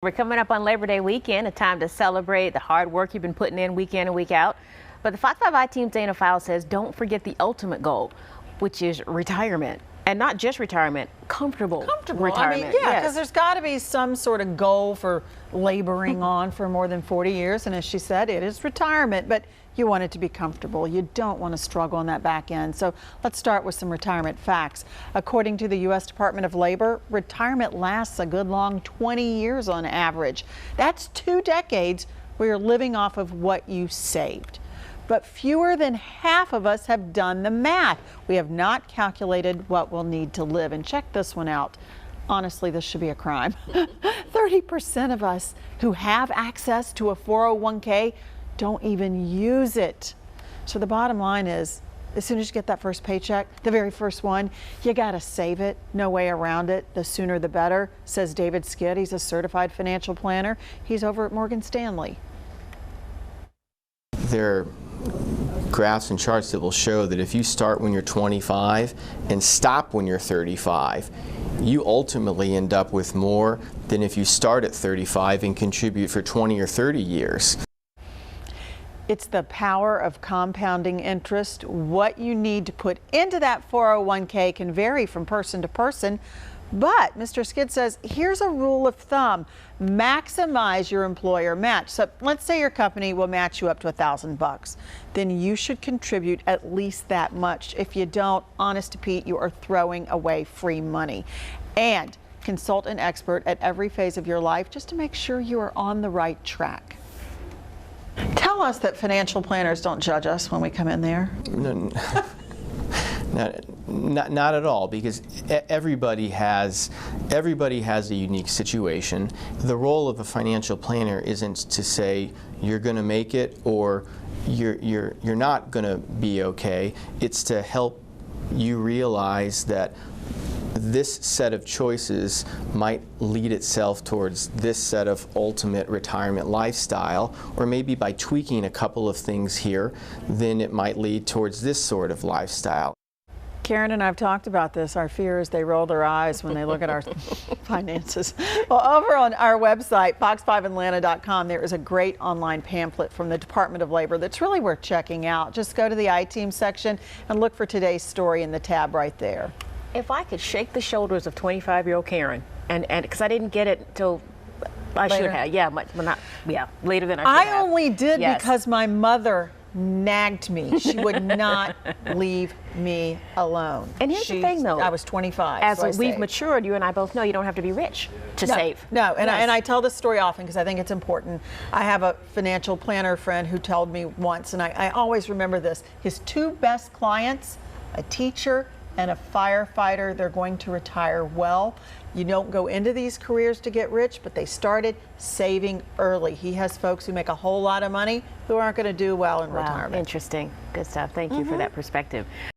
We're coming up on Labor Day weekend, a time to celebrate the hard work you've been putting in week and week out. But the Fox 5 I team's Dana Fowle says don't forget the ultimate goal, which is retirement. And not just retirement, comfortable retirement. I mean, yeah, because there's got to be some sort of goal for laboring on for more than 40 years. And as she said, it is retirement, but you want it to be comfortable. You don't want to struggle on that back end. So let's start with some retirement facts. According to the U.S. Department of Labor, retirement lasts a good long 20 years on average. That's 2 decades where you're living off of what you saved. But fewer than half of us have done the math. We have not calculated what we'll need to live. And check this one out. Honestly, this should be a crime. 30% of us who have access to a 401k don't even use it. So the bottom line is, as soon as you get that first paycheck, the very first one, you gotta save it. No way around it. The sooner the better, says David Skid. He's a certified financial planner. He's over at Morgan Stanley. There are graphs and charts that will show that if you start when you're 25 and stop when you're 35, you ultimately end up with more than if you start at 35 and contribute for 20 or 30 years. It's the power of compounding interest. What you need to put into that 401k can vary from person to person. But Mr. Skid says, here's a rule of thumb. Maximize your employer match. So let's say your company will match you up to $1,000. Then you should contribute at least that much. If you don't, honest to Pete, you are throwing away free money. And consult an expert at every phase of your life just to make sure you are on the right track. Tell us that financial planners don't judge us when we come in there. No, not at all, because everybody has a unique situation. The role of a financial planner isn't to say you're going to make it or you're not going to be okay. It's to help you realize that this set of choices might lead itself towards this set of ultimate retirement lifestyle, or maybe by tweaking a couple of things here, then it might lead towards this sort of lifestyle. Karen and I have talked about this. Our fear is they roll their eyes when they look at our finances. Well, over on our website, fox5atlanta.com, there is a great online pamphlet from the Department of Labor that's really worth checking out. Just go to the I-Team section and look for today's story in the tab right there. If I could shake the shoulders of 25-year-old Karen, and because I didn't get it till I Later. should have, later than I should have. I only did Yes. because my mother nagged me. She would not leave me alone. And here's the thing, though. I was 25. As so I we've saved. matured, you and I both know you don't have to be rich to save. No, and, Yes. I tell this story often because I think it's important. I have a financial planner friend who told me once, and I always remember this, his 2 best clients, a teacher and a firefighter, they're going to retire well. You don't go into these careers to get rich, but they started saving early. He has folks who make a whole lot of money who aren't going to do well in retirement. Interesting. Good stuff. Thank you for that perspective.